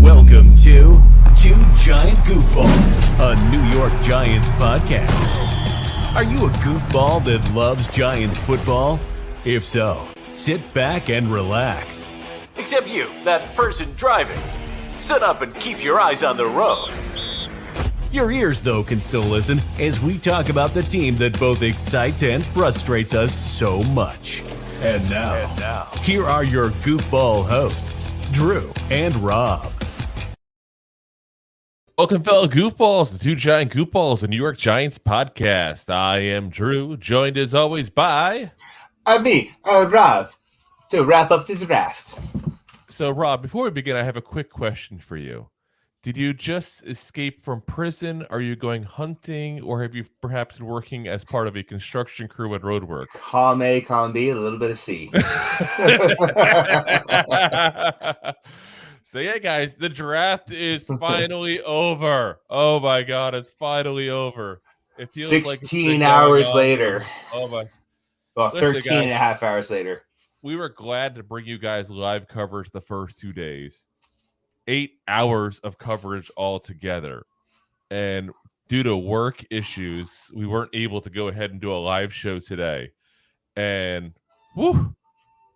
Welcome to Two Giant Goofballs, a New York Giants podcast. Are you a goofball that loves Giants football? If so, sit back and relax. Except you, that person driving. Sit up and keep your eyes on the road. Your ears, though, can still listen as we talk about the team that both excites and frustrates us so much. And now, here are your goofball hosts, Drew and Rob. Welcome, fellow goofballs, to Two Giant Goofballs, a New York Giants podcast. I am Drew, joined as always by... me, Rob, to wrap up the draft. So, Rob, before we begin, I have a quick question for you. Did you just escape from prison? Are you going hunting? Or have you perhaps been working as part of a construction crew at roadwork? Column A, column B, a little bit of C. So, yeah, guys, the draft is finally over. Oh, my God, it's finally over. It feels 16 hours later. Oh, my. Well, Listen, 13 guys, and a half hours later. We were glad to bring you guys live coverage the first 2 days. 8 hours of coverage altogether. And due to work issues, we weren't able to go ahead and do a live show today. And whew,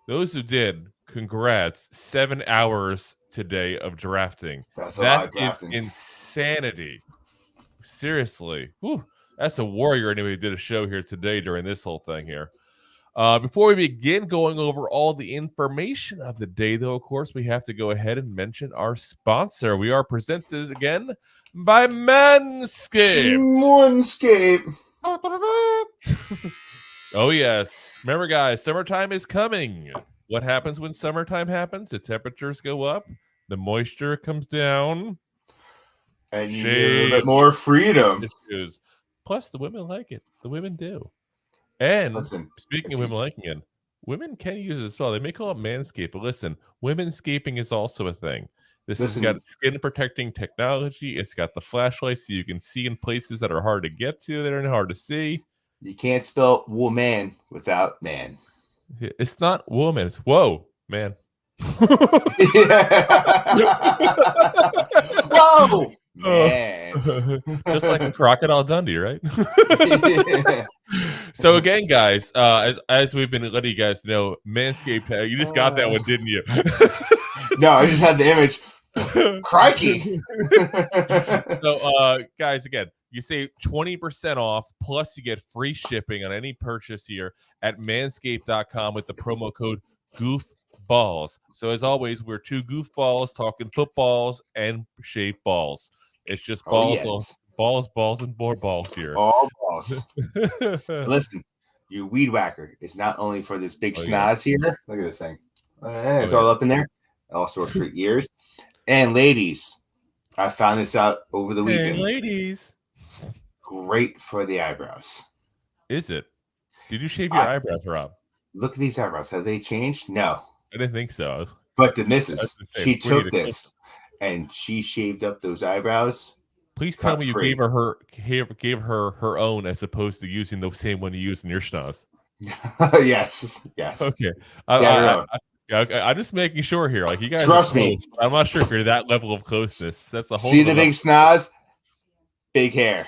those who did, congrats. 7 hours today of drafting. That's a lot of drafting. Is insanity. Seriously. Whew, that's a warrior anyway who did a show here today during this whole thing here. Before we begin going over all the information of the day, though, of course, we have to go ahead and mention our sponsor. We are presented again by Manscaped. Oh, yes. Remember, guys, summertime is coming. What happens when summertime happens? The temperatures go up, the moisture comes down, and you get a little bit more freedom. Issues. Plus, the women like it. The women do. And listen, speaking of women liking it, women can use it as well. They may call it Manscaped, but listen, women-scaping is also a thing. This has got skin-protecting technology. It's got the flashlight so you can see in places that are hard to get to, that are hard to see. You can't spell woman without man. It's not woman. It's whoa, man. Whoa, man. Just like a Crocodile Dundee, right? Yeah. So again, guys, as we've been letting you guys know, Manscaped, you just got that one, didn't you? No, I just had the image. Crikey. So, guys, again, you save 20% off, plus you get free shipping on any purchase here at manscaped.com with the promo code GOOFBALLS. So, as always, we're two goofballs talking footballs and shaped balls. It's just balls, balls, and more balls here. All balls. Listen, your weed whacker is not only for this big schnoz here. Look at this thing. It's all up in there. It also works for ears. And ladies, I found this out over the weekend. Hey, ladies. Great for the eyebrows. Is it? Did you shave your eyebrows, Rob? Look at these eyebrows. Have they changed? No. I didn't think so. But the missus, she took this and she shaved up those eyebrows. Please tell me you gave her her own as opposed to using the same one you use in your schnoz. Yes. Okay. I'm just making sure here. Like, you guys trust me. I'm not sure if you're that level of closeness. That's a whole. See the big schnoz, big hair.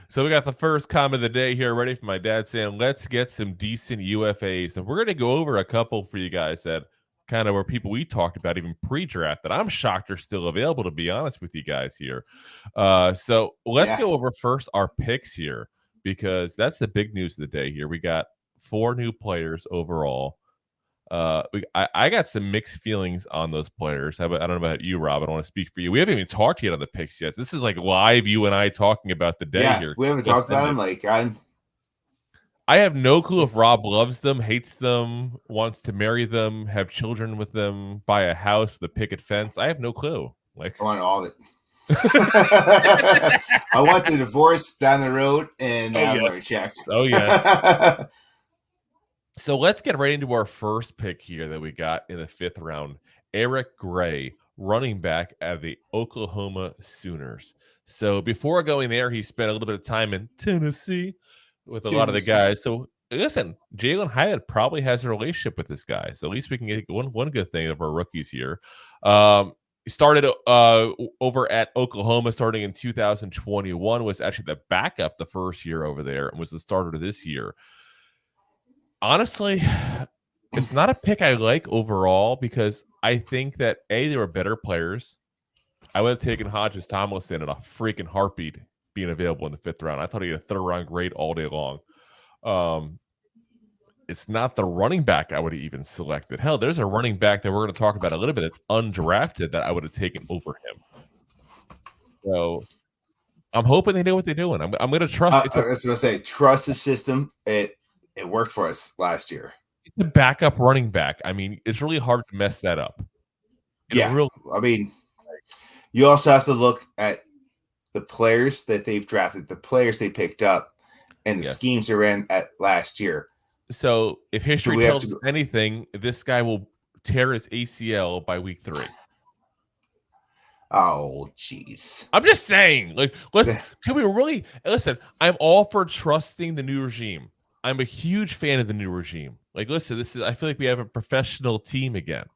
So we got the first comment of the day here ready for my dad saying, let's get some decent UFAs. And we're going to go over a couple for you guys that kind of were people we talked about even pre-draft that I'm shocked are still available, to be honest with you guys here. So let's go over first our picks here, because that's the big news of the day here. We got 4 new players overall. I got some mixed feelings on those players. I don't know about you, Rob. I don't want to speak for you. We haven't even talked yet on the picks yet. This is like live, you and I talking about the day here. We haven't talked about them. I have no clue if Rob loves them, hates them, wants to marry them, have children with them, buy a house with a picket fence. I have no clue. Like, I want all of it. I want the divorce down the road and check. Oh, yes. So let's get right into our first pick here that we got in the 5th round. Eric Gray, running back at the Oklahoma Sooners. So before going there, he spent a little bit of time in Tennessee with a lot of the guys. So listen, Jalen Hyatt probably has a relationship with this guy, so at least we can get one good thing of our rookies here. He started over at Oklahoma starting in 2021, was actually the backup the first year over there, and was the starter this year. Honestly, it's not a pick I like overall because I think that they were better players. I would have taken Hodges Tomlinson in a freaking heartbeat being available in the 5th round. I thought he had a 3rd round grade all day long. It's not the running back I would have even selected. Hell, there's a running back that we're going to talk about a little bit that's undrafted that I would have taken over him. So I'm hoping they know what they're doing. I'm going to trust. I was going to say, trust the system. It worked for us last year. It's a backup running back. I mean, it's really hard to mess that up. I mean, you also have to look at the players that they've drafted, the players they picked up, and the schemes they ran at last year. So if history tells us anything, this guy will tear his ACL by week 3. Oh, jeez. I'm just saying, like, can we really listen? I'm all for trusting the new regime. I'm a huge fan of the new regime. Like, listen, I feel like we have a professional team again.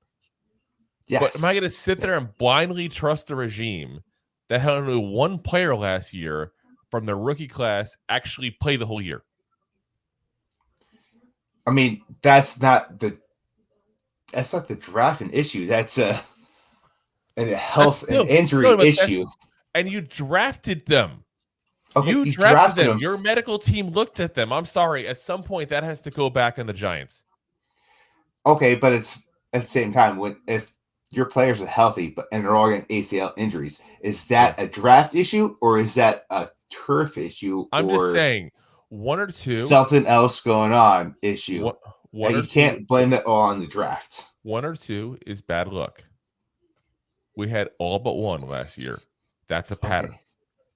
Yes. But am I going to sit there and blindly trust the regime that had only one player last year from the rookie class actually play the whole year? I mean, that's not the drafting issue. That's a health and injury issue. And you drafted them. Okay, you drafted them. Your medical team looked at them. I'm sorry. At some point, that has to go back on the Giants. Okay, but it's at the same time, if your players are healthy and they're all getting ACL injuries, is that a draft issue or is that a turf issue? I'm just saying. 1 or 2 something else going on issue. You can't blame it all on the draft. 1 or 2 is bad luck. We had all but 1 last year. That's a pattern. Okay.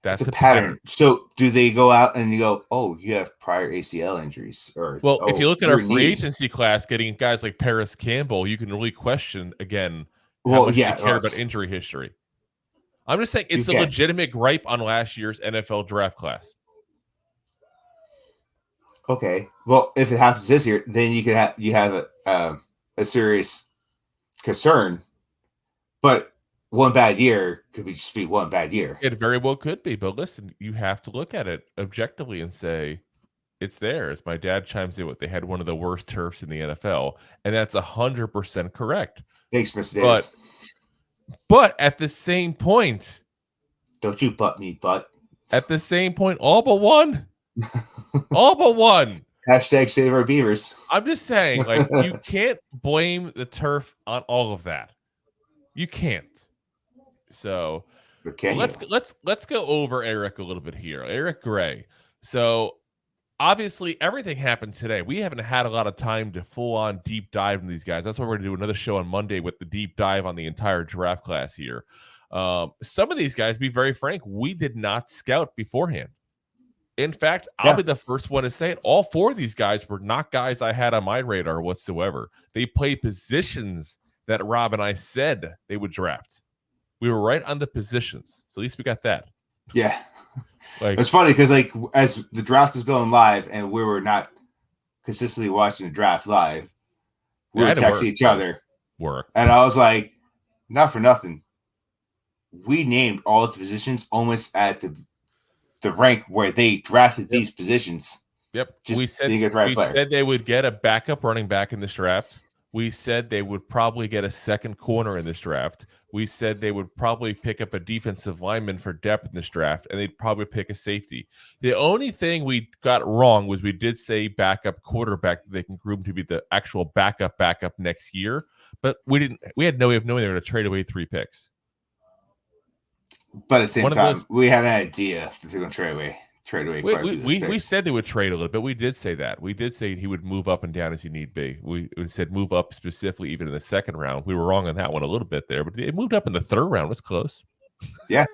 That's a pattern. So do they go out and you go, oh, you have prior ACL injuries? If you look at our free agency class, getting guys like Paris Campbell, you can really question again how much they care about injury history. I'm just saying it's a legitimate gripe on last year's NFL draft class. Okay, well, if it happens this year, then you have a serious concern. But one bad year could just be one bad year. It very well could be. But listen, you have to look at it objectively and say it's there. As my dad chimes in with, they had one of the worst turfs in the NFL, and that's 100% correct. Thanks, Mr. Davis. But at the same point, don't you butt me, butt. At the same point, all but 1. All but 1. Hashtag save our beavers. I'm just saying, like, you can't blame the turf on all of that. You can't. So let's go over Eric a little bit here. Eric Gray. So obviously everything happened today. We haven't had a lot of time to full on deep dive into these guys. That's why we're gonna do another show on Monday with the deep dive on the entire draft class here. Some of these guys, to be very frank, we did not scout beforehand. In fact, I'll be the first one to say it. All 4 of these guys were not guys I had on my radar whatsoever. They played positions that Rob and I said they would draft. We were right on the positions. So at least we got that. Yeah. It's funny because as the draft was going live and we were not consistently watching the draft live, we were texting each other. And I was like, not for nothing. We named all the positions almost at the rank where they drafted these positions. Yep. We said they would get a backup running back in this draft. We said they would probably get a second corner in this draft. We said they would probably pick up a defensive lineman for depth in this draft, and they'd probably pick a safety. The only thing we got wrong was we did say backup quarterback that they can groom to be the actual backup next year, but we had no way of knowing they were going to trade away 3 picks. But at the same time, we had an idea that they're going to trade away. We said they would trade a little bit. We did say that. We did say he would move up and down as he need be. We said move up specifically even in the 2nd round. We were wrong on that one a little bit there, but it moved up in the 3rd round. It was close. Yeah.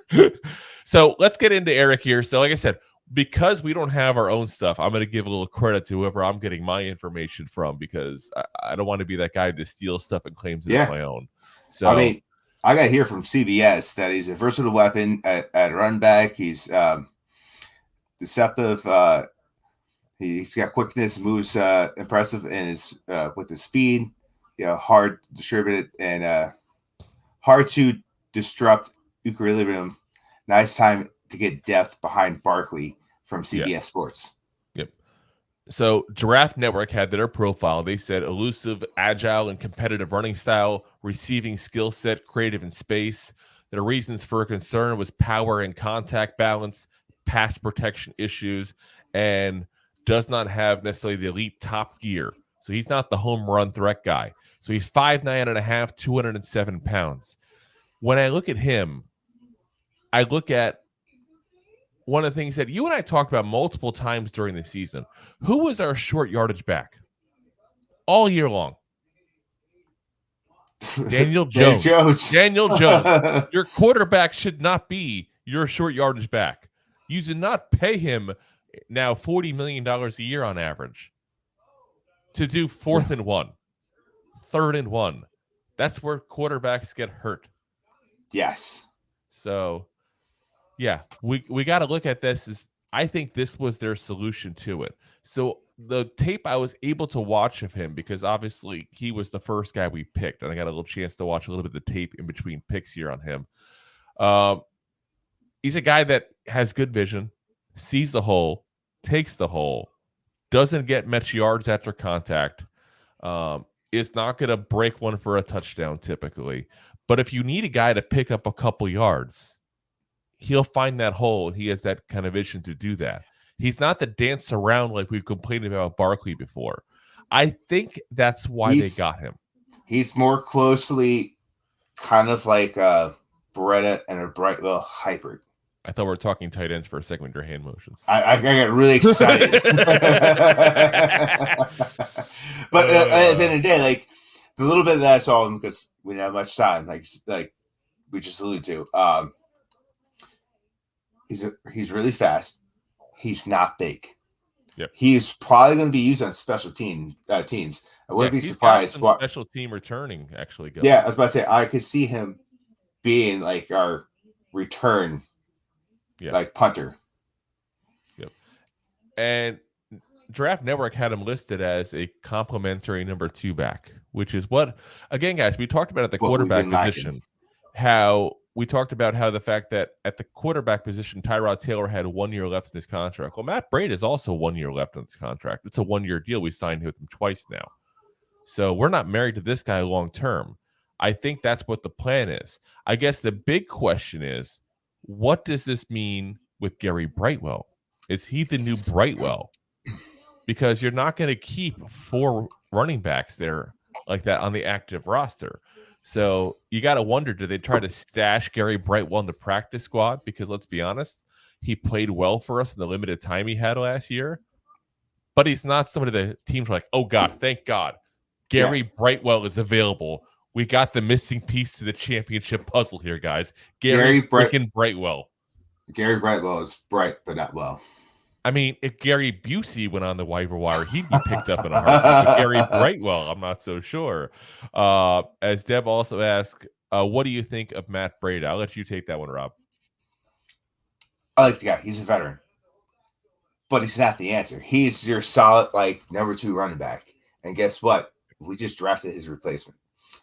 So let's get into Eric here. So like I said, because we don't have our own stuff, I'm going to give a little credit to whoever I'm getting my information from because I don't want to be that guy to steal stuff and claims it's my own. So I mean, I got to hear from CBS that he's a versatile weapon at run back. He's deceptive He's got quickness, moves impressive, and is with his speed, hard distributed and hard to disrupt equilibrium. Nice time to get depth behind Barkley from CBS Sports. Yep. So Giraffe Network had their profile. They said elusive, agile, and competitive running style, receiving skill set, creative in space. Their reasons for concern was power and contact balance, pass protection issues, and does not have necessarily the elite top gear. So he's not the home run threat guy. So he's 5'9.5", 207 pounds. When I look at him, I look at one of the things that you and I talked about multiple times during the season. Who was our short yardage back all year long? Daniel Jones. Daniel Jones. Your quarterback should not be your short yardage back. You did not pay him now $40 million a year on average to do 4th and 1, 3rd and 1. That's where quarterbacks get hurt. Yes. So, yeah, we got to look at this as I think this was their solution to it. So the tape I was able to watch of him, because obviously he was the first guy we picked, and I got a little chance to watch a little bit of the tape in between picks here on him. He's a guy that has good vision, sees the hole, takes the hole, doesn't get much yards after contact, is not going to break one for a touchdown typically. But if you need a guy to pick up a couple yards, he'll find that hole, and he has that kind of vision to do that. He's not the dance around like we've complained about Barkley before. I think that's why they got him. He's more closely kind of like Beretta and a Brightwell hybrid. I thought we were talking tight ends for a second with your hand motions. I got really excited. But at the end of the day, like the little bit that I saw him, because we didn't have much time, like we just alluded to, he's really fast. He's not big. Yep. He's probably going to be used on special teams. I wouldn't be surprised. Special team returning actually goes. Yeah, I was about to say I could see him being like our return, like punter. Yep. And Draft Network had him listed as a complimentary number 2 back, which is what, again, guys, we talked about at the quarterback position. We talked about how the fact that at the quarterback position, Tyrod Taylor had 1 year left in his contract. Well, Matt Brady is also 1 year left in his contract. It's a 1-year deal. We signed with him twice now. So we're not married to this guy long term. I think that's what the plan is. I guess the big question is, what does this mean with Gary Brightwell? Is he the new Brightwell? Because you're not going to keep 4 running backs there like that on the active roster. So you got to wonder, do they try to stash Gary Brightwell in the practice squad? Because let's be honest, he played well for us in the limited time he had last year. But he's not somebody the teams are like, oh, God, thank God. Gary Brightwell is available. We got the missing piece to the championship puzzle here, guys. Gary Brightwell. Gary Brightwell is bright, but not well. I mean, if Gary Busey went on the waiver wire, he'd be picked up in a heartbeat. But Gary Brightwell, I'm not so sure. As Deb also asked, what do you think of Matt Brady? I'll let you take that one, Rob. I like the guy. He's a veteran. But he's not the answer. He's your solid, number 2 running back. And guess what? We just drafted his replacement.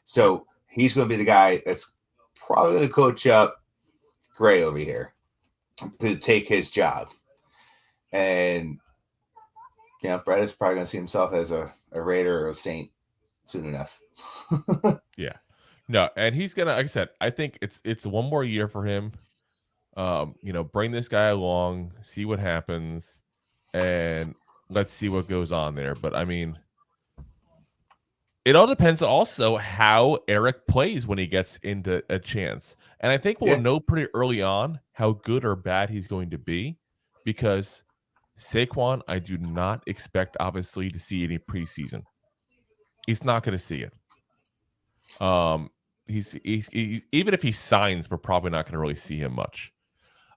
So he's going to be the guy that's probably going to coach up Gray over here to take his job. And, Brett is probably going to see himself as a Raider or a Saint soon enough. Yeah. No, and he's going to, like I said, I think it's 1 more year for him. Bring this guy along, see what happens, and let's see what goes on there. But, I mean, it all depends also how Eric plays when he gets into a chance. And I think we'll know pretty early on how good or bad he's going to be, because Saquon, I do not expect, obviously, to see any preseason. He's not going to see it. He's even if he signs, we're probably not going to really see him much.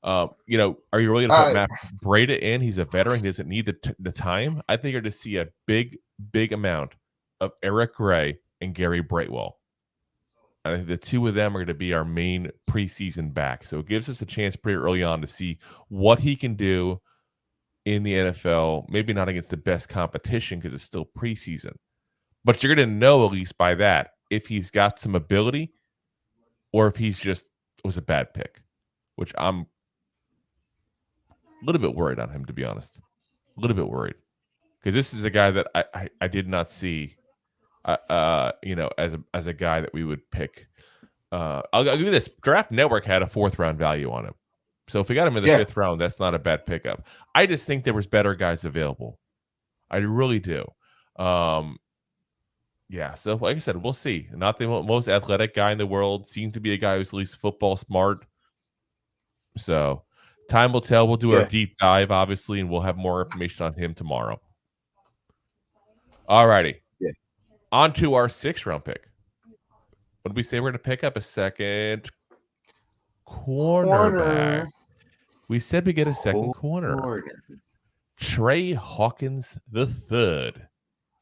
Are you really going to put Matt Brady in? He's a veteran. He doesn't need the time. I think you're going to see a big amount of Eric Gray and Gary Brightwell. And I think the 2 of them are going to be our main preseason back. So it gives us a chance pretty early on to see what he can do in the NFL, maybe not against the best competition because it's still preseason, but you're going to know at least by that if he's got some ability or if he's just was a bad pick, which I'm a little bit worried on him, to be honest. A little bit worried because this is a guy that I did not see, as a guy that we would pick. I'll give you this. Draft Network had a 4th round value on him. So if we got him in the 5th round, that's not a bad pickup. I just think there was better guys available. I really do. Yeah, so like I said, we'll see. Not the most athletic guy in the world. Seems to be a guy who's at least football smart. So time will tell. We'll do our deep dive, obviously, and we'll have more information on him tomorrow. All righty. Yeah. On to our 6th round pick. What did we say? We're going to pick up a second cornerback. We said we get a second corner. Trey Hawkins III,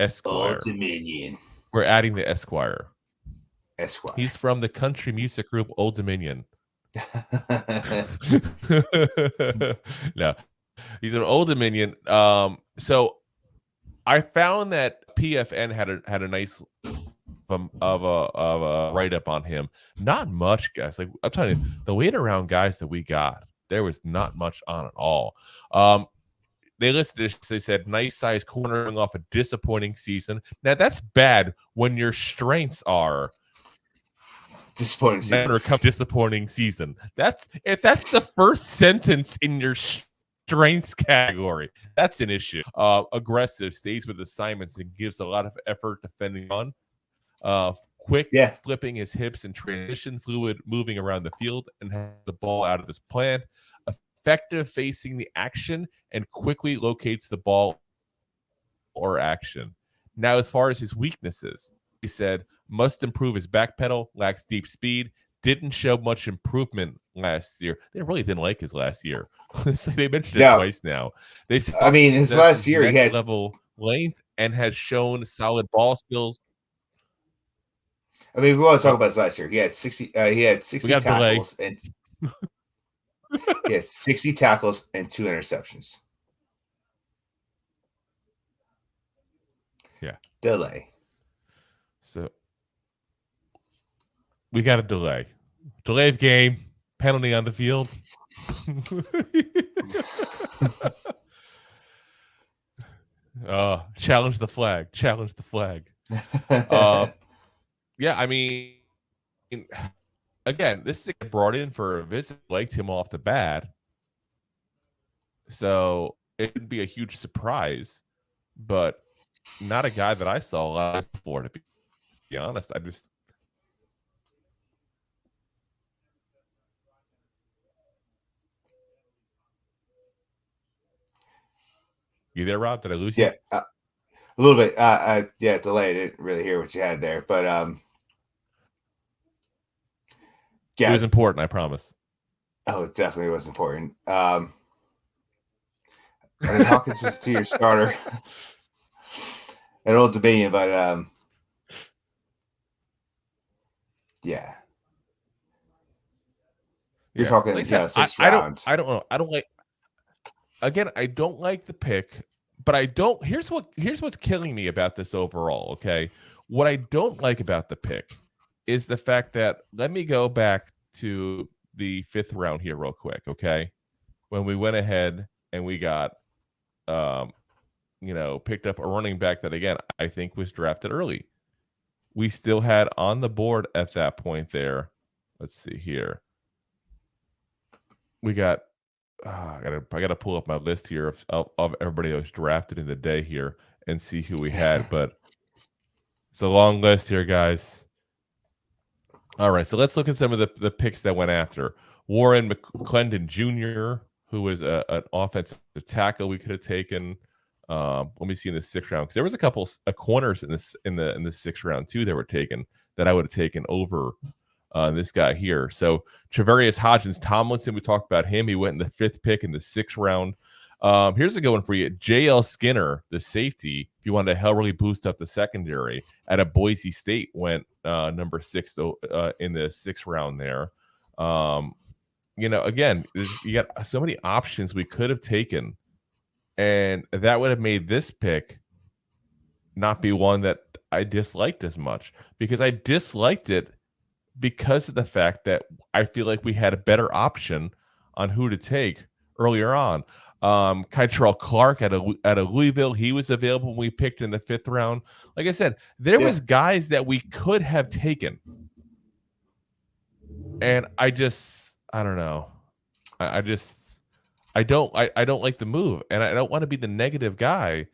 Esquire. Old Dominion. We're adding the Esquire. Esquire. He's from the country music group Old Dominion. No, he's an Old Dominion. So I found that PFN had a nice of a write up on him. Not much, guys. Like I'm telling you, the late round guys that we got, there was not much on at all. They listed this. They said nice size corner off a disappointing season. Now that's bad when your strengths are disappointing season. If that's the first sentence in your strengths category, that's an issue. Aggressive, stays with assignments, and gives a lot of effort defending on. Quick, flipping his hips and transition, fluid, moving around the field, and has the ball out of his plan. Effective facing the action and quickly locates the ball or action. Now, as far as his weaknesses, he said must improve his back pedal, lacks deep speed, didn't show much improvement last year. They really didn't like his last year. So they mentioned it twice now. They said, his last year he had level length and had shown solid ball skills. I mean, we want to talk about his last year. He had 60. He had 60 tackles and he had 60 tackles and 2 interceptions. Yeah, delay. So we got a delay of game, penalty on the field. Challenge the flag. Yeah, I mean, again, this is brought in for a visit. Liked him off the bat, so it would be a huge surprise, but not a guy that I saw a lot before. To be honest, You there, Rob? Did I lose you? Yeah, a little bit. Delay. I didn't really hear what you had there, but it was important. I promise. Oh, it definitely was important. I mean, Hawkins was 2-year starter at Old Dominion, but yeah. You're talking like 6 rounds. I don't know. I don't like. Again, I don't like the pick, but I don't. Here's what's killing me about this overall. Okay, what I don't like about the pick is the fact that, let me go back to the 5th round here real quick. Okay, when we went ahead and we got, picked up a running back that, again, I think was drafted early. We still had on the board at that point there. Let's see here. We got. I gotta pull up my list here of everybody that was drafted in the day here and see who we had, but it's a long list here, guys. All right, so let's look at some of the picks that went after. Warren McClendon Jr., who was an offensive tackle we could have taken. Let me see in the 6th round, because there was a couple of corners in the 6th round too that were taken that I would have taken over this guy here. So Travarius Hodgins Tomlinson, we talked about him. He went in the 5th pick in the 6th round. Here's a good one for you. J.L. Skinner, the safety, if you wanted to really boost up the secondary, at a Boise State, went number 6 in the 6th round there. Again, you got so many options we could have taken And that would have made this pick not be one that I disliked as much, because I disliked it because of the fact that I feel like we had a better option on who to take earlier on. Kytrell Clark out of Louisville, he was available when we picked in the 5th round. Like I said, there was guys that we could have taken, and I don't know. I don't like the move, and I don't want to be the negative guy,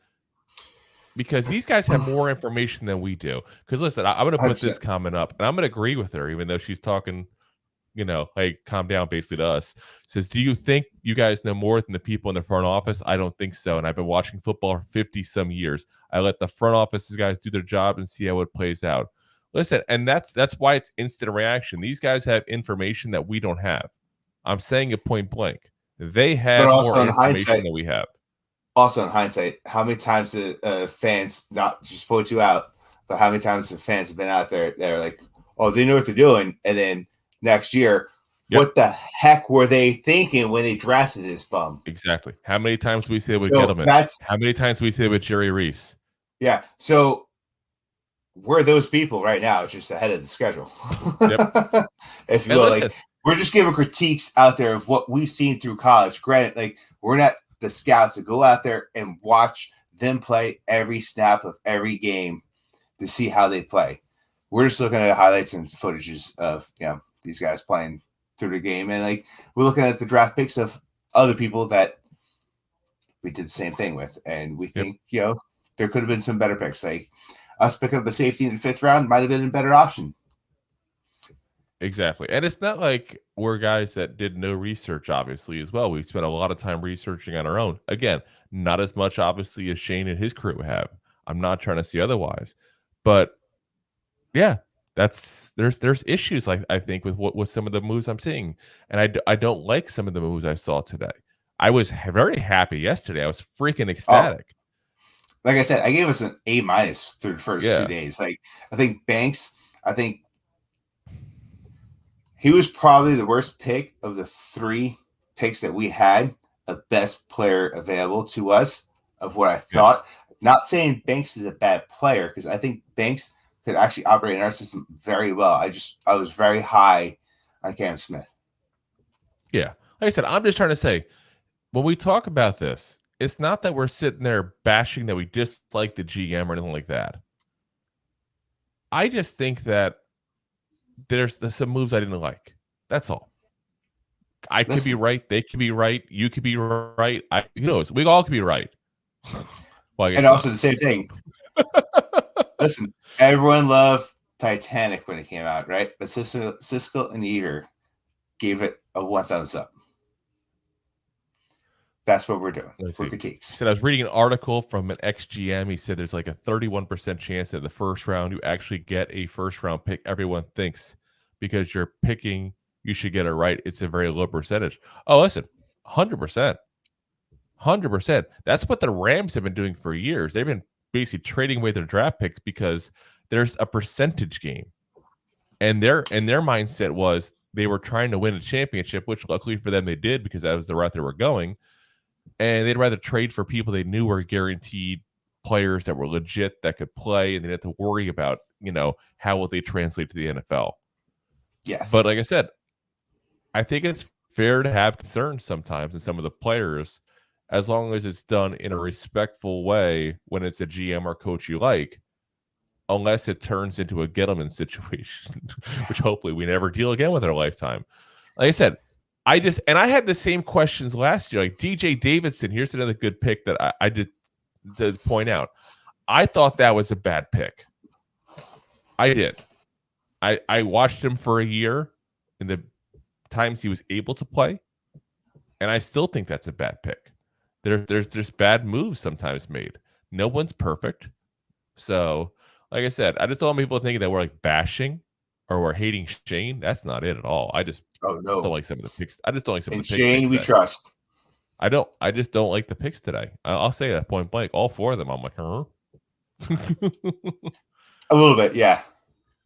because these guys have more information than we do. Because listen, I'm going to put 100%. this comment up, and I'm going to agree with her, even though she's talking, like, calm down, basically, to us. Says, do you think you guys know more than the people in the front office? I don't think so. And I've been watching football for 50 some years. I let the front office guys do their job and see how it plays out. Listen, and that's why it's instant reaction. These guys have information that we don't have. I'm saying it point blank. They have more information than we have. Also, in hindsight, how many times the fans, not just point you out, but how many times the fans have been out there, they're like, oh, they know what they're doing. And then next year, what the heck were they thinking when they drafted this bum? Exactly. How many times do we say with Gettleman? How many times do we say with Jerry Reese? Yeah. So we're those people right now, just ahead of the schedule. Yep. If you will, like, we're just giving critiques out there of what we've seen through college. Granted, like, we're not the scouts to go out there and watch them play every snap of every game to see how they play. We're just looking at highlights and footages of, these guys playing through the game. And, like, we're looking at the draft picks of other people that we did the same thing with. And we think, there could have been some better picks. Like, us picking up the safety in the 5th round might have been a better option. Exactly. And it's not like we're guys that did no research, obviously, as well. We spent a lot of time researching on our own. Again, not as much, obviously, as Shane and his crew have. I'm not trying to see otherwise. But, yeah, there's issues, like, I think, with some of the moves I'm seeing. And I don't like some of the moves I saw today. I was very happy yesterday. I was freaking ecstatic. Like I said, I gave us an A- through the first 2 days. Like, I think Banks, he was probably the worst pick of the 3 picks that we had, the best player available to us of what I thought. Not saying Banks is a bad player, because I think Banks could actually operate in our system very well. I was very high on Cam Smith. Yeah. Like I said, I'm just trying to say, when we talk about this, it's not that we're sitting there bashing that we dislike the GM or anything like that. I just think that there's some moves I didn't like. That's all. I could be right. They could be right. You could be right. Who knows? We all could be right. Well, and also the same thing. Listen, everyone loved Titanic when it came out, right? But Siskel and Ebert gave it a 1 thumbs up. That's what we're doing. We're critiques. So I was reading an article from an ex-GM. He said there's like a 31% chance that the first round you actually get a first round pick. Everyone thinks because you're picking, you should get it right. It's a very low percentage. Oh, listen, 100%. 100%. That's what the Rams have been doing for years. They've been basically trading away their draft picks because there's a percentage game. And their mindset was they were trying to win a championship, which luckily for them they did, because that was the route they were going. And they'd rather trade for people they knew were guaranteed players that were legit, that could play, and they didn't have to worry about, how will they translate to the NFL. Yes. But like I said, I think it's fair to have concerns sometimes in some of the players, as long as it's done in a respectful way when it's a GM or coach you like, unless it turns into a Gettleman situation, which hopefully we never deal again with in our lifetime. Like I said, I had the same questions last year. Like DJ Davidson, here's another good pick that I did to point out. I thought that was a bad pick. I did. I watched him for a year in the times he was able to play, and I still think that's a bad pick. There's just bad moves sometimes made. No one's perfect. So, like I said, I just don't want people thinking that we're like bashing or we're hating Shane. That's not it at all. I just don't like some of the picks. I just don't like some of the picks. Shane, we trust. I just don't like the picks today. I'll say that point blank. All 4 of them, I'm like, huh? A little bit, yeah.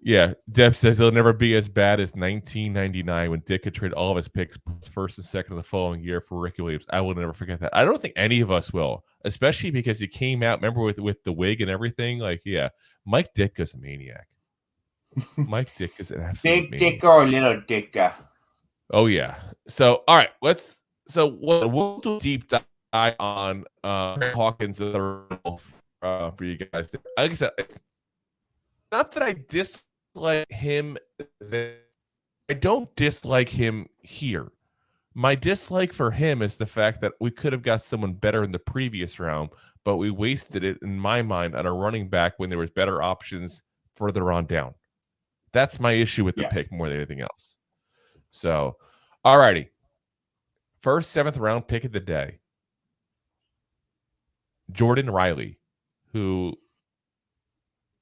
Yeah, Deb says it'll never be as bad as 1999 when Dick could trade all of his picks first and second of the following year for Ricky Williams. I will never forget that. I don't think any of us will, especially because he came out, remember, with the wig and everything? Like, yeah, Mike Dick is a maniac. Mike Dick is an absolute Big maniac. dick or little dick? Oh, yeah. So, all right, we'll do a deep dive on Hawkins for you guys. Like I said, it's not that I dislike him. I don't dislike him here. My dislike for him is the fact that we could have got someone better in the previous round, but we wasted it, in my mind, on a running back when there was better options further on down. That's my issue with the pick more than anything else. So, all righty. First 7th round pick of the day. Jordan Riley, who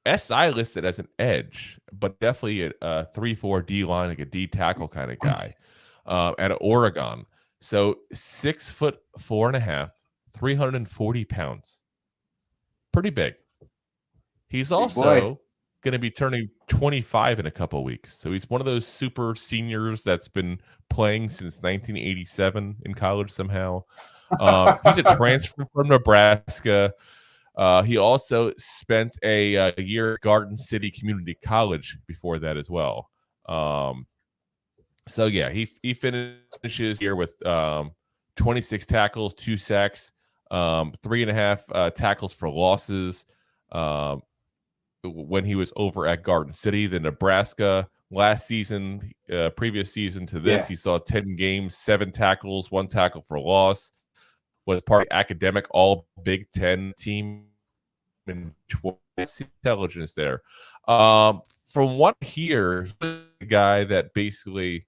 SI listed as an edge, but definitely a 3-4 D line, like a D tackle kind of guy at Oregon. So 6'4.5", 340 pounds. Pretty big. He's also going to be turning 25 in a couple of weeks. So he's one of those super seniors that's been playing since 1987 in college somehow. He's a transfer from Nebraska. He also spent a year at Garden City Community College before that as well. So yeah, he finishes here with 26 tackles, 2 sacks, 3.5 tackles for losses when he was over at Garden City. The Nebraska last season, previous season to this, he saw 10 games, 7 tackles, 1 tackle for loss. Was part of the academic all Big Ten team and intelligence there. From what I hear, he's a guy that basically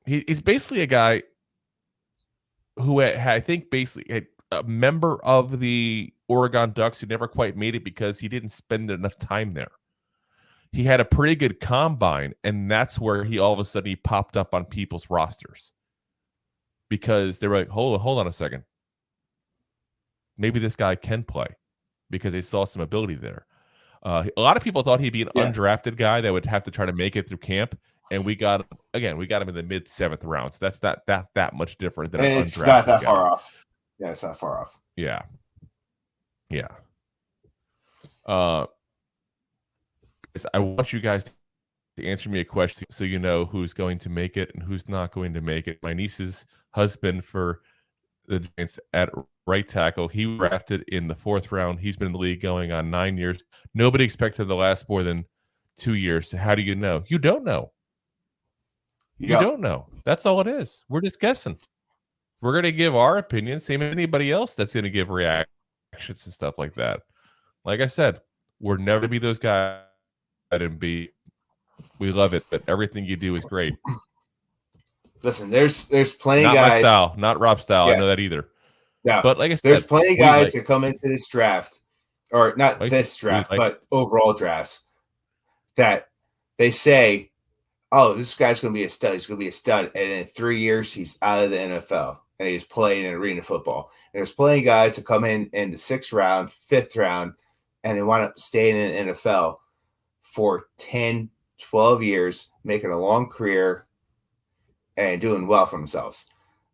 he's basically a guy who I think basically a member of the Oregon Ducks who never quite made it because he didn't spend enough time there. He had a pretty good combine, and that's where he all of a sudden he popped up on people's rosters. Because they were like, hold on a second. Maybe this guy can play because they saw some ability there. A lot of people thought he'd be an undrafted guy that would have to try to make it through camp. And we got him in the mid 7th round. So that's not that much different than an undrafted guy. It's not that far off. Yeah, it's not far off. Yeah. I want you guys to answer me a question so you know who's going to make it and who's not going to make it. My niece's husband for the Giants at right tackle, he drafted in the 4th round. He's been in the league going on 9 years. Nobody expected him to last more than 2 years. So how do you know? You don't know. You don't know. That's all it is. We're just guessing. We're going to give our opinion, same as anybody else that's going to give reactions and stuff like that. Like I said, we're never going to be those guys and be, we love it, but everything you do is great. Listen, there's plenty not guys. My style, not Rob's style. I know that either. Yeah, but like I said, there's plenty of guys that come into this draft, or not this draft, but overall drafts, that they say, "Oh, this guy's going to be a stud. He's going to be a stud," and in 3 years, he's out of the NFL and he's playing in arena football. And there's plenty of guys that come in the 6th round, 5th round, and they wind up staying in the NFL for 10, 12 years, making a long career and doing well for themselves.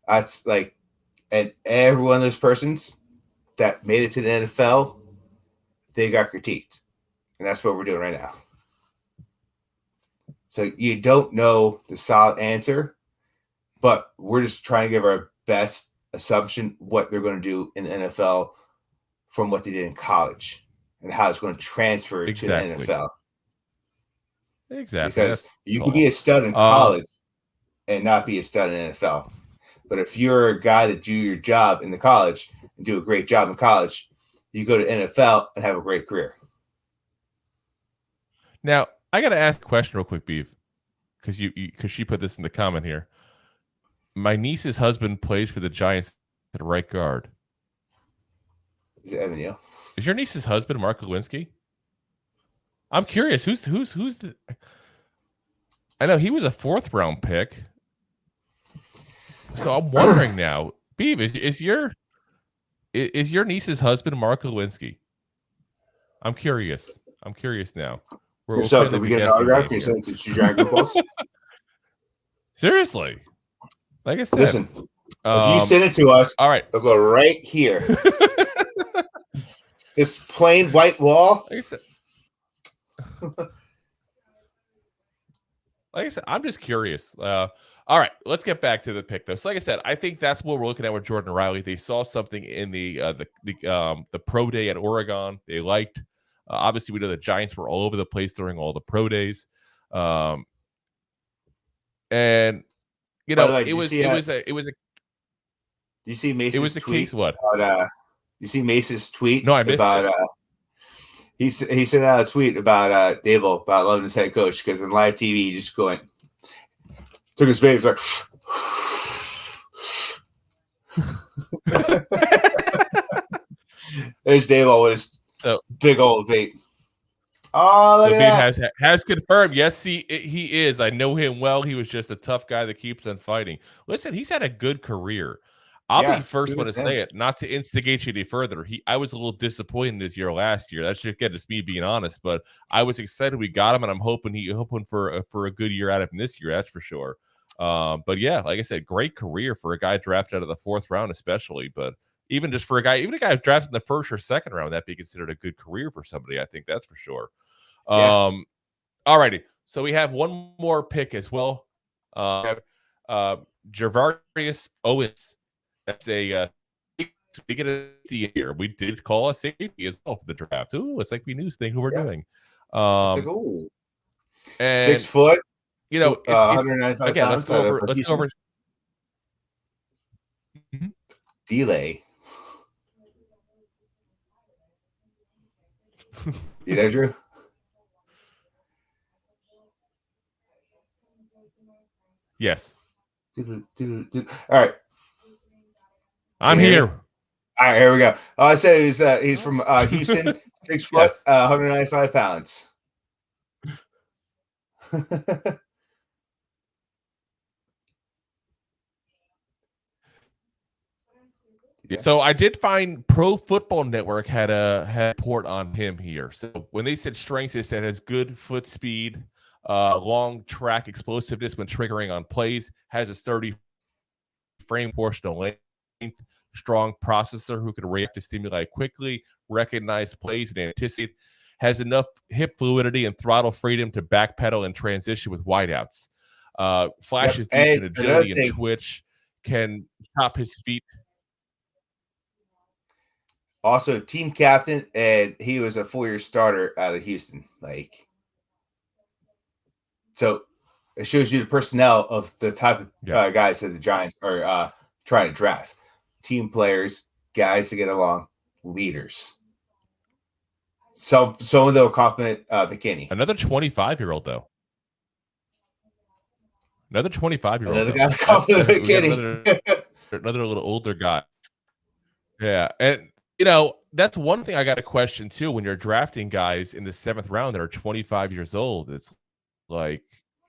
That's like, and every one of those persons that made it to the NFL, they got critiqued. And that's what we're doing right now. So you don't know the solid answer, but we're just trying to give our best assumption what they're going to do in the NFL from what they did in college and how it's going to transfer to the NFL. Exactly. Because you can be a stud in college and not be a stud in the NFL. But if you're a guy that do your job in the college and do a great job in college, you go to NFL and have a great career. Now, I got to ask a question real quick, Beef, because she put this in the comment here. My niece's husband plays for the Giants at right guard. Is it Evan Neal? Is your niece's husband Mark Lewinsky? I'm curious. Who's the? I know he was a 4th round pick. So I'm wondering now, Beef, is your niece's husband Mark Lewinsky? I'm curious. I'm curious now. So, can we get an autograph? Can you send it to 2 Giant Goofballs? Seriously, like I said, listen. If you send it to us, all right, it'll go right here. This plain white wall. Like I said, I'm just curious. All right, let's get back to the pick though. So, like I said, I think that's what we're looking at with Jordan Riley. They saw something in the pro day at Oregon. They liked. Obviously, we know the Giants were all over the place during all the pro days, and you know, way, it was a. Do you see Mace's It was the tweet? case. What? About, you see Mace's tweet? No, I missed about. It. He sent out a tweet about Dable about loving his head coach because in live TV he just took his face like. There's Dable with his big old vape. Oh, look at that. Has confirmed. Yes, he is. I know him well. He was just a tough guy that keeps on fighting. Listen, he's had a good career. I'll be first one to say it, not to instigate you any further. I was a little disappointed this year last year. That's just me being honest, but I was excited we got him, and I'm hoping for a good year out of him this year. That's for sure. But yeah, like I said, great career for a guy drafted out of the 4th round, especially. But even a guy drafted in the 1st or 2nd round, that'd be considered a good career for somebody. I think that's for sure. Yeah. All righty. So we have one more pick as well. Javarius Owens. That's a speaking of the year. We did call a safety as well for the draft. Ooh, it's like we knew thing who we're doing. It's like, ooh. And 6 foot. You know, it's 195 again. pounds. Let's go over. Mm-hmm. Delay. You there, Drew? Yes. All right. I'm here. All right, here we go. I said he's from Houston, 6 foot, 195 pounds. So I did find Pro Football Network had a report on him here. So when they said strengths, they said has good foot speed, long track explosiveness when triggering on plays, has a sturdy frame proportional length, strong processor who can react to stimuli quickly, recognize plays and anticipate, has enough hip fluidity and throttle freedom to backpedal and transition with wideouts. Flashes decent agility and twitch, can chop his feet. Also, team captain, and he was a 4-year starter out of Houston. So it shows you the personnel of the type of guys that the Giants are trying to draft. Team players, guys to get along, leaders. So of them will compliment McKinney. Another 25-year-old, though. Another 25-year-old. Another guy to compliment McKinney. Another little older guy. Yeah, and you know, that's one thing I got a question too. When you're drafting guys in the 7th round that are 25 years old, it's like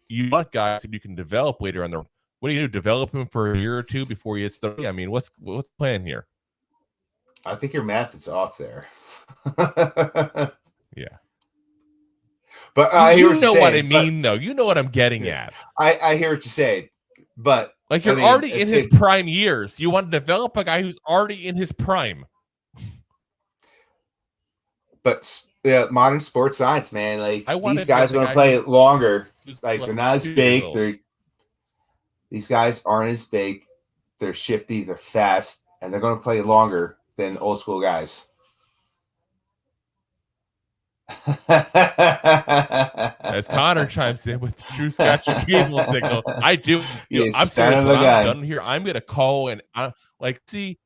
you want guys that you can develop later on. What do you do? Develop him for a year or two before he hits 30? I mean, what's the plan here? I think your math is off there. Yeah, but you know what I mean, though. You know what I'm getting at. I hear what you're saying, but like you're already in his prime years. You want to develop a guy who's already in his prime. But modern sports science, man, these guys are going to play longer. They're not as big. These guys aren't as big. They're shifty. They're fast, and they're going to play longer than old school guys. As Connor chimes in with Drew Scott cable signal, I do. I'm serious. When I'm done here, I'm going to call and see.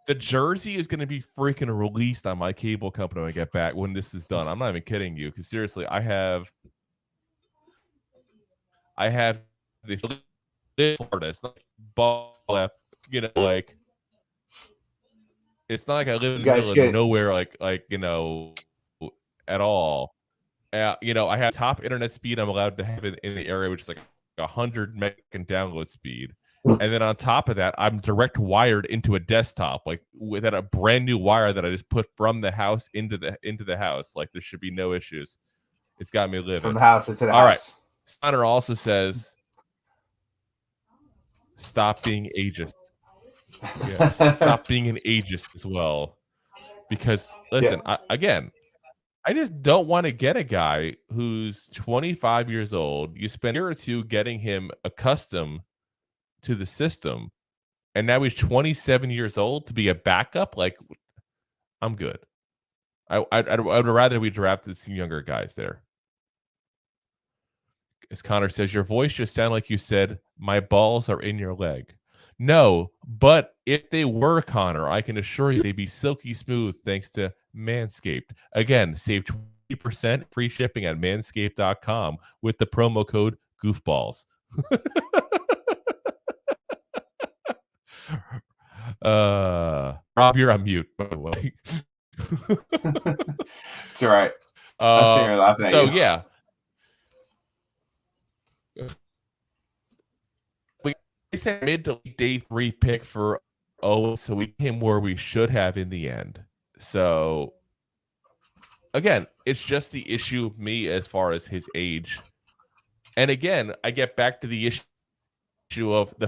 The jersey is going to be freaking released on my cable company when I get back when this is done. I'm not even kidding you, because seriously, I have the Florida. It's not ball left, it's not like I live in the middle of nowhere, at all. I have top internet speed I'm allowed to have in the area, which is like 100 meg download speed. And then on top of that, I'm direct wired into a desktop, like without a brand new wire that I just put from the house into the house. Like there should be no issues. It's got me living. From the house into the All house. Right. Steiner also says, stop being ageist. Yes, stop being an ageist as well. Because listen, I just don't want to get a guy who's 25 years old. You spend a year or two getting him accustomed to the system, and now he's 27 years old to be a backup. Like, I'm good. I'd rather we drafted some younger guys there. As Connor says, your voice just sounded like you said, my balls are in your leg. No, but if they were, Connor, I can assure you they'd be silky smooth thanks to Manscaped. Again, save 20% free shipping at manscaped.com with the promo code Goofballs. Rob, you're on mute, by the way. It's all right. I'm sitting here laughing at you. So, yeah. We said mid to late day 3 pick for Owen, so we came where we should have in the end. So, again, it's just the issue of me as far as his age. And again, I get back to the issue of the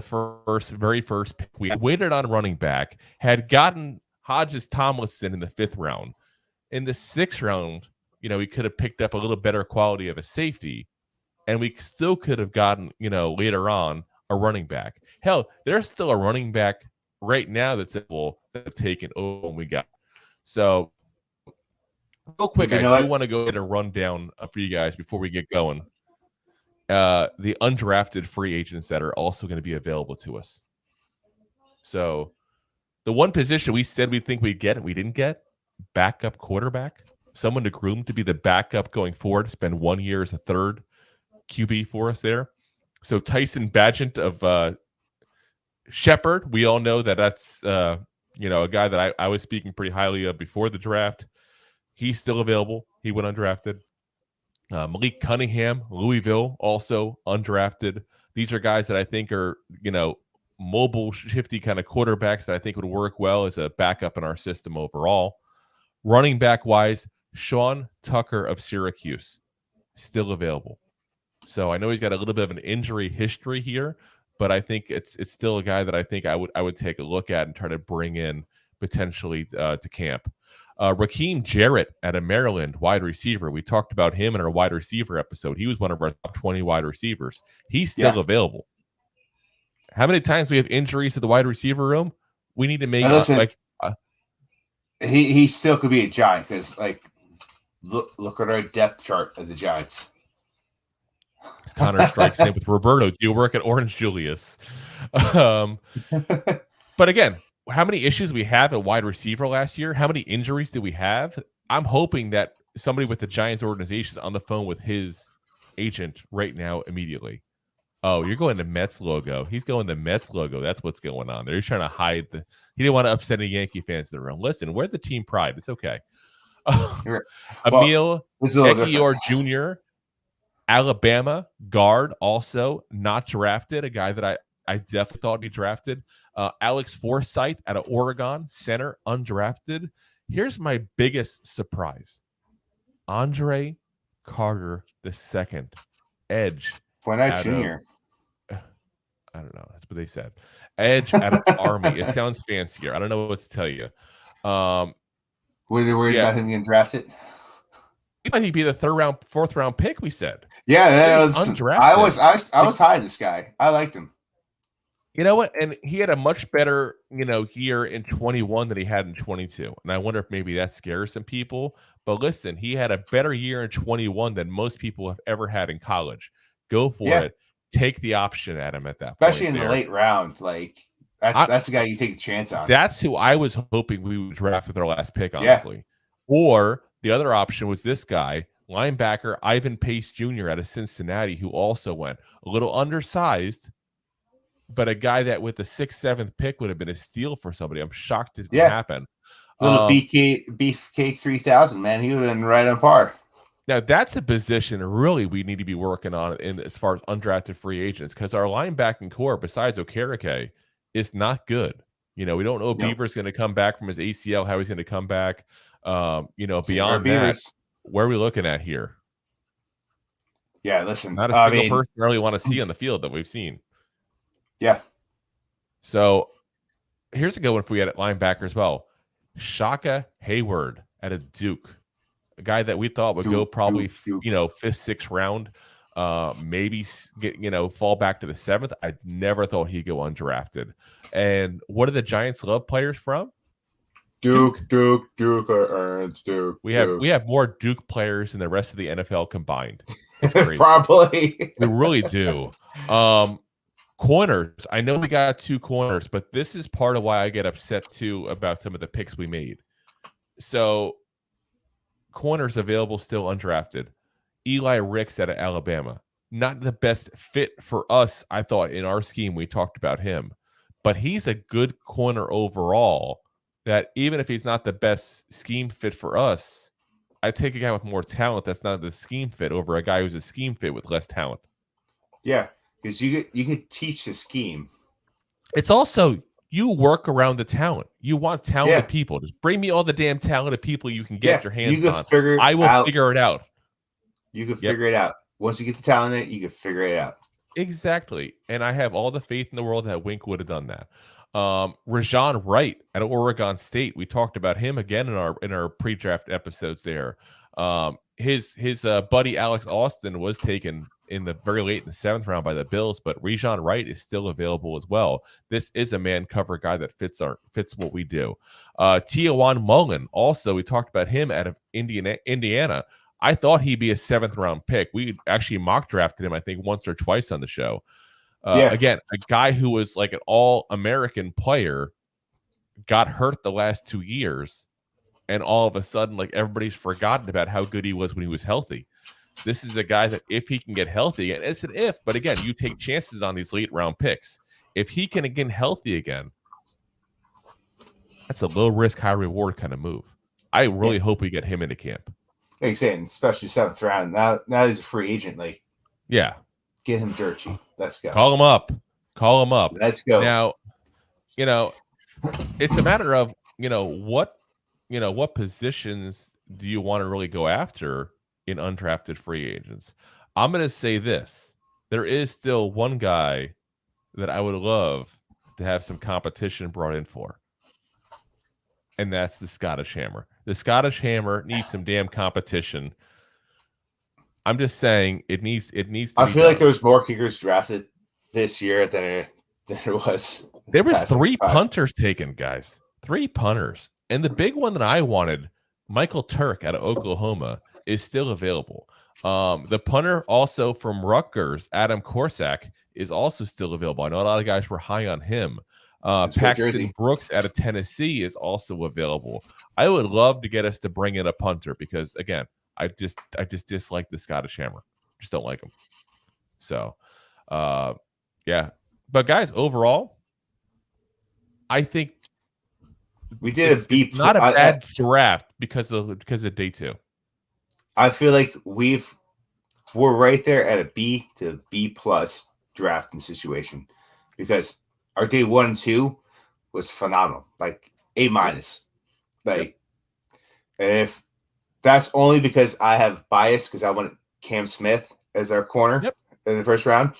very first pick. We waited on running back, had gotten Hodges Tomlinson in the 5th round. In the 6th round, we could have picked up a little better quality of a safety, and we still could have gotten, later on, a running back. Hell, there's still a running back right now that's able to have taken over when we got. So, real quick, I do want to go ahead and run down for you guys before we get going. The undrafted free agents that are also going to be available to us. So, the one position we said we think we'd get and we didn't get, backup quarterback, someone to groom to be the backup going forward, spend 1 year as a third QB for us there. So Tyson Bagent of Shepherd, we all know that's a guy that I was speaking pretty highly of before the draft. He's still available. He went undrafted. Malik Cunningham, Louisville, also undrafted. These are guys that I think are, mobile, shifty kind of quarterbacks that I think would work well as a backup in our system overall. Running back wise, Sean Tucker of Syracuse, still available. So I know he's got a little bit of an injury history here, but I think it's still a guy that I think I would take a look at and try to bring in potentially to camp. Raheem Jarrett out of Maryland, wide receiver. We talked about him in our wide receiver episode. He was one of our top 20 wide receivers. He's still available. How many times we have injuries to the wide receiver room? We need to make he still could be a Giant because look at our depth chart of the Giants. Connor strikes in with Roberto. Do you work at Orange Julius? But again, how many issues we have at wide receiver last year? How many injuries did we have? I'm hoping that somebody with the Giants organization is on the phone with his agent right now immediately. Oh, you're going to Mets logo. He's going to Mets logo. That's what's going on there. He's trying to hide he didn't want to upset any Yankee fans in the room. Listen, we're the team pride. It's okay. Emil Ekiyor Jr., Alabama guard, also not drafted, a guy that I definitely thought would be drafted. Alex Forsythe out of Oregon, center, undrafted. Here's my biggest surprise. Andre Carter II, edge. Why not junior? I don't know. That's what they said. Edge out of Army. It sounds fancier. I don't know what to tell you. Were they worried about him getting drafted? He might be the 4th round pick, we said. Yeah, that was undrafted. I was high on this guy. I liked him. You know what? And he had a much better, year in 21 than he had in 22. And I wonder if maybe that scares some people. But listen, he had a better year in 21 than most people have ever had in college. Go for it. Take the option at him at that point. Especially in the late round. That's the guy you take a chance on. That's who I was hoping we would draft with our last pick, honestly. Yeah. Or the other option was this guy, linebacker Ivan Pace Jr. out of Cincinnati, who also went a little undersized, but a guy that with the 6th, 7th pick would have been a steal for somebody. I'm shocked it didn't happen. Little Beefcake 3000, man. He would have been right on par. Now that's a position really we need to be working on in as far as undrafted free agents, because our linebacking core, besides Okereke, is not good. We don't know if Nope. Beaver's going to come back from his ACL, how he's going to come back. Beyond that, Beavers. where are we looking at here? Yeah, listen. Not a single person I really want to see on the field that we've seen. Yeah. So here's a good one for you at linebacker as well. Shaka Hayward at a Duke. A guy that we thought would go probably, fifth, sixth round, maybe get, fall back to the seventh. I never thought he'd go undrafted. And what do the Giants love players from? Duke. We have more Duke players than the rest of the NFL combined. Probably. We really do. Corners. I know we got 2 corners, but this is part of why I get upset too about some of the picks we made. So corners available still undrafted. Eli Ricks out of Alabama. Not the best fit for us, I thought, in our scheme. We talked about him. But he's a good corner overall, that even if he's not the best scheme fit for us, I take a guy with more talent that's not the scheme fit over a guy who's a scheme fit with less talent. Yeah, because you could teach the scheme. It's also, you work around the talent. You want talented people. Just bring me all the damn talented people you can get your hands on. I will figure it out. You can figure it out. Once you get the talent in it, you can figure it out. Exactly. And I have all the faith in the world that Wink would have done that. Rajon Wright at Oregon State. We talked about him again in our pre-draft episodes there. His buddy Alex Austin was taken in the very late in the 7th round by the Bills, but Rajon Wright is still available as well. This is a man cover guy that fits what we do. Tiawan Mullen, also, we talked about him out of Indiana. I thought he'd be a 7th round pick. We actually mock drafted him, I think, once or twice on the show. Again, a guy who was like an all-American player, got hurt the last 2 years, and all of a sudden, like, everybody's forgotten about how good he was when he was healthy. This is a guy that if he can get healthy, and it's an if, but again, you take chances on these late-round picks. If he can get healthy again, that's a low-risk, high-reward kind of move. I really hope we get him into camp. Like you're saying, especially 7th round. Now he's a free agent. Like, yeah. Get him dirt cheap. Let's go. Call him up. Let's go. Now, it's a matter of, what positions do you want to really go after in undrafted free agents? I'm going to say this. There is still one guy that I would love to have some competition brought in for. And that's the Scottish Hammer. The Scottish Hammer needs some damn competition. I'm just saying it needs to I feel like there was more kickers drafted this year than there was. There was 3 punters taken, guys. 3 punters. And the big one that I wanted, Michael Turk out of Oklahoma, is still available. The punter also from Rutgers, Adam Korsak, is also still available. I know a lot of guys were high on him. Paxton Brooks out of Tennessee is also available. I would love to get us to bring in a punter because, again, I just dislike the Scottish Hammer. Just don't like him. So, yeah. But guys, overall, I think we did a B. Not a bad draft because of day 2. I feel like we're right there at a B to B plus drafting situation because our day 1 and 2 was phenomenal, like A minus, like, and if. That's only because I have bias because I wanted Cam Smith as our corner in the 1st round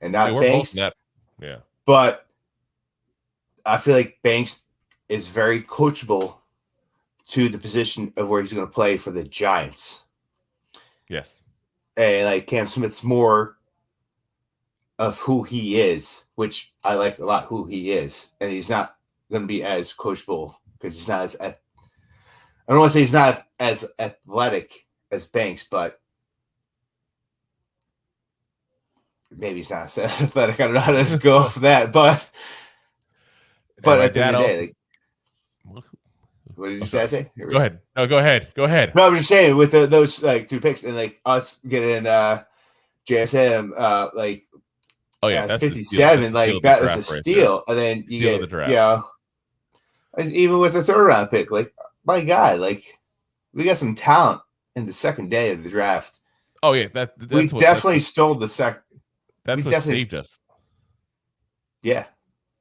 and not Banks. Yeah. But I feel like Banks is very coachable to the position of where he's going to play for the Giants. Yes. And like Cam Smith's more of who he is, which I like a lot who he is. And he's not going to be as coachable because he's not as I don't want to say he's not as athletic as Banks, but maybe he's not as athletic. I don't know how to go for that, but at the end of the day, like, what did your dad say? Go ahead. No, go ahead. No, I was just saying with those like 2 picks and like us getting JSM like that's 57, like that is a steal, and then you get the draft. Even with a 3rd round pick, like. My God, like we got some talent in the second day of the draft. Oh yeah, We definitely stole the second. That's what saved us. Yeah.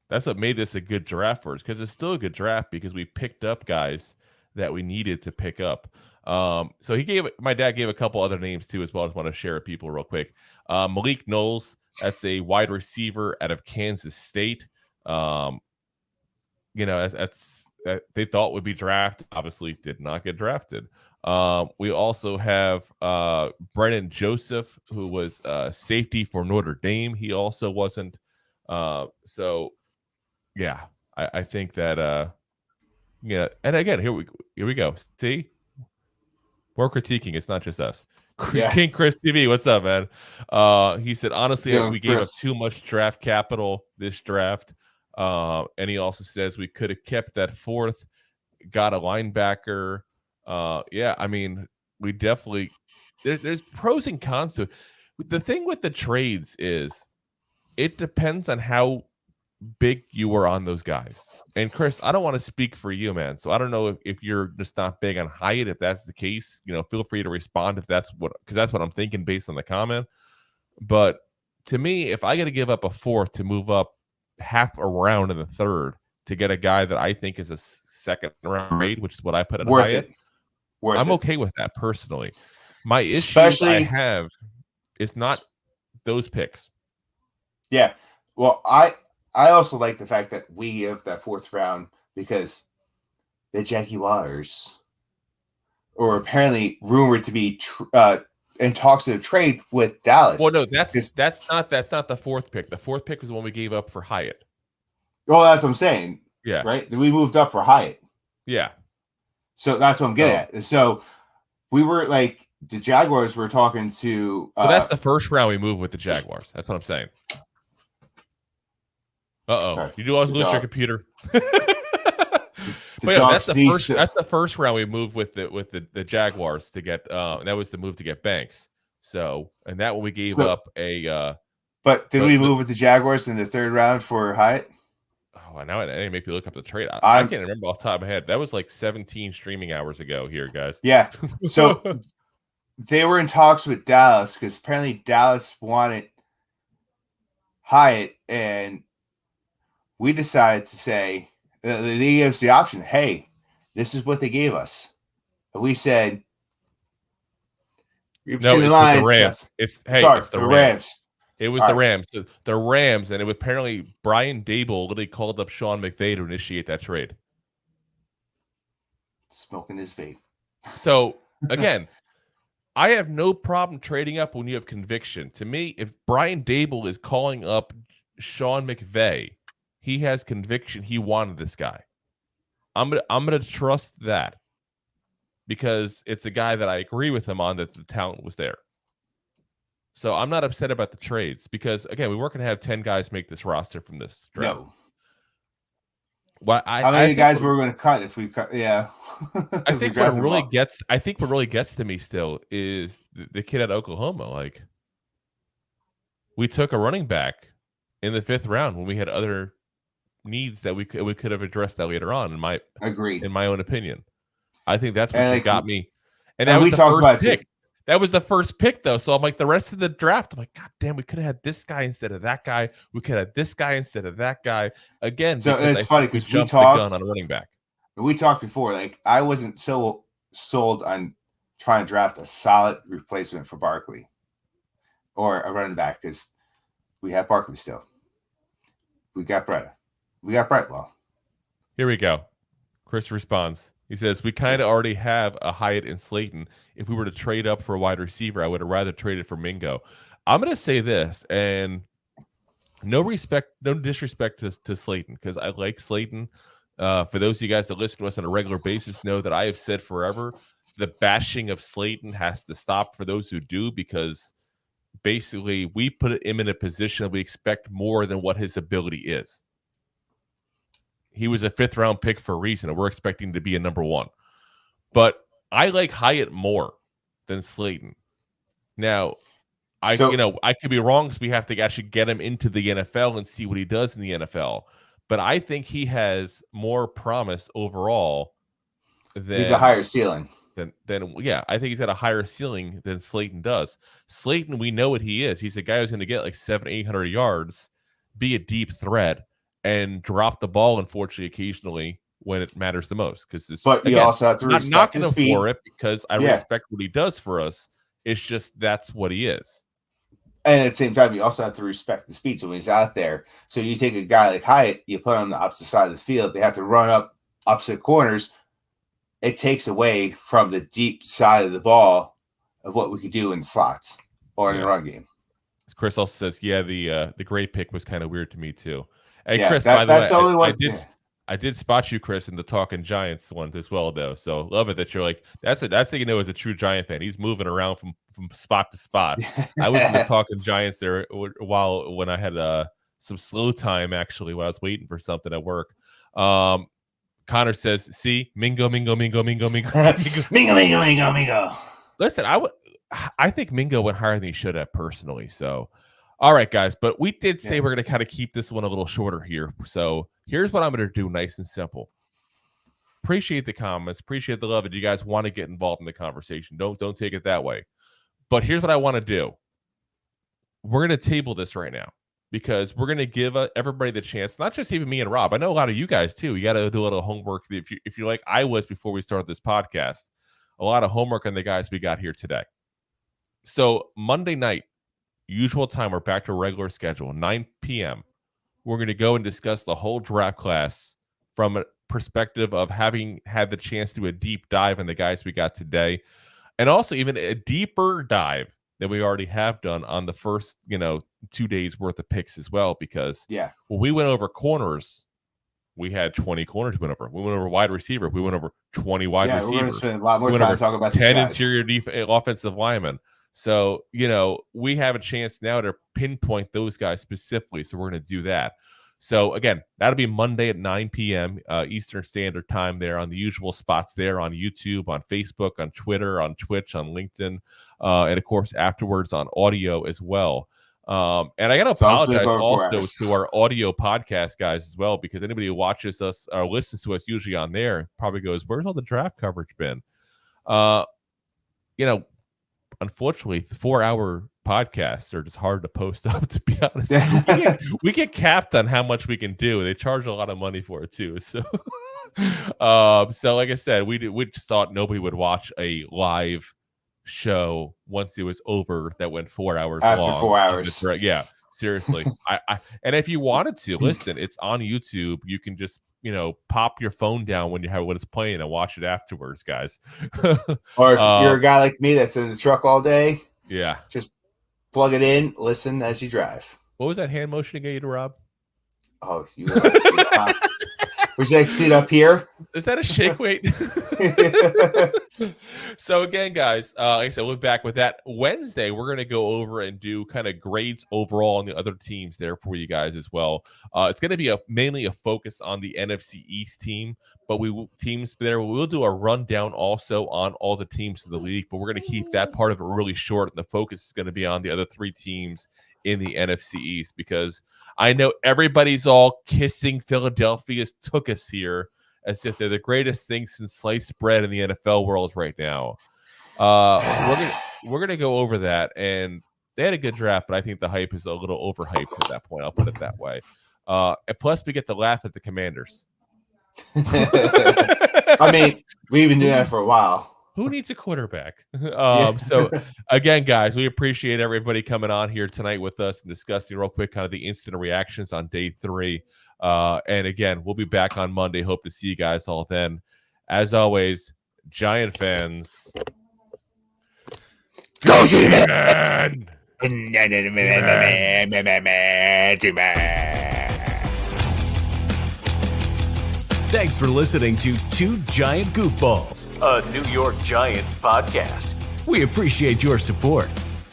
That's what made this a good draft for us, because it's still a good draft because we picked up guys that we needed to pick up. So my dad gave a couple other names too as well. I just want to share with people real quick. Malik Knowles, that's a wide receiver out of Kansas State. That's they thought would be drafted. Obviously, did not get drafted. We also have Brennan Joseph, who was safety for Notre Dame. He also wasn't. So yeah, I think that and again, here we go. See, we're critiquing. It's not just us. Yeah. King Chris TV, what's up, man? He said, honestly, we gave up too much draft capital this draft. And he also says we could have kept that fourth, got a linebacker. Yeah, I mean, we definitely there's pros and cons to it. The thing with the trades is it depends on how big you were on those guys. And Chris, I don't want to speak for you, man. So I don't know if you're just not big on Hyatt. If that's the case, feel free to respond because that's what I'm thinking based on the comment. But to me, if I got to give up a fourth to move up half a round in the third to get a guy that I think is a second round grade, which is what I put in Hyatt, I'm okay with that personally. My issue I have is not those picks. Yeah. Well, I also like the fact that we have that fourth round because the Jaguars are apparently rumored to be in talks of trade with Dallas. Well, no, that's not the fourth pick. The fourth pick was the one we gave up for Hyatt. Well, that's what I'm saying. Yeah. Right? We moved up for Hyatt. Yeah. So that's what I'm getting at. So we were like the Jaguars were talking to well, that's the first round we moved with the Jaguars. That's what I'm saying. Uh-oh. You do always lose your computer. But yeah, that's the first round we moved with the Jaguars to get that was the move to get Banks. So and that one we gave up a but did we move with the Jaguars in the third round for Hyatt? Oh, now I didn't make me look up the trade. I can't remember off the top of my head. That was like 17 streaming hours ago here, guys. Yeah. So they were in talks with Dallas because apparently Dallas wanted Hyatt, and we decided to say they gave us the option. Hey, this is what they gave us, and we said, "No, it's the Rams. It's the Rams. It was the Rams. The Rams, and it was apparently Brian Dable literally called up Sean McVay to initiate that trade. Smoking his vape. So again, I have no problem trading up when you have conviction. To me, if Brian Dable is calling up Sean McVay, he has conviction. He wanted this guy. I'm gonna trust that because it's a guy that I agree with him on that the talent was there. So I'm not upset about the trades because again, we weren't going to have 10 guys make this roster from this draft. No. Well, how many guys were going to cut if we cut? Yeah. I think what really gets to me still is the kid at Oklahoma. Like, we took a running back in the 5th round when we had other needs that we could have addressed that later on. In my own opinion, I think that's what got me. And that was the first pick. That was the first pick, though. So I'm like, the rest of the draft, I'm like, God damn, we could have had this guy instead of that guy. We could have this guy instead of that guy. Again, so it's funny because we jumped the gun on a running back. We talked before, like I wasn't so sold on trying to draft a solid replacement for Barkley or a running back because we have Barkley still. We got Brett. Well, here we go. Chris responds. He says, we kind of already have a Hyatt and Slayton. If we were to trade up for a wide receiver, I would have rather traded for Mingo. I'm going to say this, and no disrespect to Slayton, because I like Slayton. For those of you guys that listen to us on a regular basis know that I have said forever, the bashing of Slayton has to stop for those who do, because basically we put him in a position that we expect more than what his ability is. He was a 5th round pick for a reason, and we're expecting to be a number 1. But I like Hyatt more than Slayton. Now, I could be wrong because we have to actually get him into the NFL and see what he does in the NFL. But I think he has more promise overall. He's a higher ceiling then yeah, I think he's got a higher ceiling than Slayton does. Slayton, we know what he is. He's a guy who's going to get like 700-800 yards, be a deep threat, and drop the ball, unfortunately, occasionally when it matters the most. But you also have to respect him speed for it, because I respect what he does for us. It's just that's what he is. And at the same time, you also have to respect the speed. So when he's out there, so you take a guy like Hyatt, you put him on the opposite side of the field. They have to run up opposite corners. It takes away from the deep side of the ball of what we could do in slots or in the run game. Chris also says, yeah, the great pick was kind of weird to me too. Hey, yeah, Chris, by the way, I did spot you, Chris, in the Talking Giants one as well, though. So love it that you're like, that's how you know as a true Giant fan. He's moving around from spot to spot. I was in the Talking Giants there when I had some slow time, actually, when I was waiting for something at work. Connor says, see, Mingo. Mingo. Listen, I think Mingo went higher than he should have personally. So, all right, guys. But we did say we're going to kind of keep this one a little shorter here. So here's what I'm going to do, nice and simple. Appreciate the comments. Appreciate the love that you guys want to get involved in the conversation. Don't take it that way. But here's what I want to do. We're going to table this right now, because we're going to give everybody the chance, not just even me and Rob. I know a lot of you guys, too. You got to do a little homework. If you're like I was before we started this podcast, a lot of homework on the guys we got here today. So Monday night, usual time, we're back to a regular schedule, 9 p.m. We're going to go and discuss the whole draft class from a perspective of having had the chance to do a deep dive on the guys we got today, and also even a deeper dive that we already have done on the first, 2 days worth of picks as well. Because when we went over corners, we had 20 corners we went over. We went over wide receiver. We went over 20 wide receivers. We're going to spend a lot more time talking about 10 interior offensive linemen. So, we have a chance now to pinpoint those guys specifically. So we're going to do that. So, again, that'll be Monday at 9 p.m. Eastern Standard Time there on the usual spots there on YouTube, on Facebook, on Twitter, on Twitch, on LinkedIn, and, of course, afterwards on audio as well. And I got to apologize also to our audio podcast guys as well, because anybody who watches us or listens to us usually on there probably goes, where's all the draft coverage been? Unfortunately, 4-hour podcasts are just hard to post up, to be honest. We get capped on how much we can do. They charge a lot of money for it too. So, so like I said, we just thought nobody would watch a live show once it was over that went 4 hours after long. 4 hours. Yeah, seriously. I and if you wanted to listen, it's on YouTube. You can just pop your phone down when it's playing and watch it afterwards, guys. Or if you're a guy like me that's in the truck all day, just plug it in, listen as you drive. What was that hand motion again, Rob? Oh, you like to see it, would you like to see it up here? Is that a shake weight? So again, guys, like I said, we'll be back with that Wednesday. We're going to go over and do kind of grades overall on the other teams there for you guys as well. It's going to be mainly a focus on the NFC East team, but we'll do a rundown also on all the teams in the league, but we're going to keep that part of it really short, and the focus is going to be on the other three teams in the NFC East, because I know everybody's all kissing Philadelphia's took us here as if they're the greatest thing since sliced bread in the NFL world right now. We're gonna go over that, and they had a good draft, but I think the hype is a little overhyped at that point. I'll put it that way. And plus, we get to laugh at the Commanders. I mean, we've been doing that for a while. Who needs a quarterback? So, again, guys, we appreciate everybody coming on here tonight with us and discussing real quick kind of the instant reactions on day 3. And, again, we'll be back on Monday. Hope to see you guys all then. As always, Giant fans. Go, G-Man! Thanks for listening to Two Giant Goofballs, a New York Giants podcast. We appreciate your support.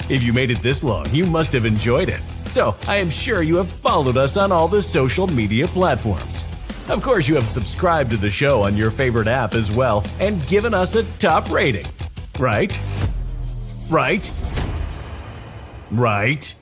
If you made it this long, you must have enjoyed it. So I am sure you have followed us on all the social media platforms. Of course, you have subscribed to the show on your favorite app as well and given us a top rating. Right? Right? Right?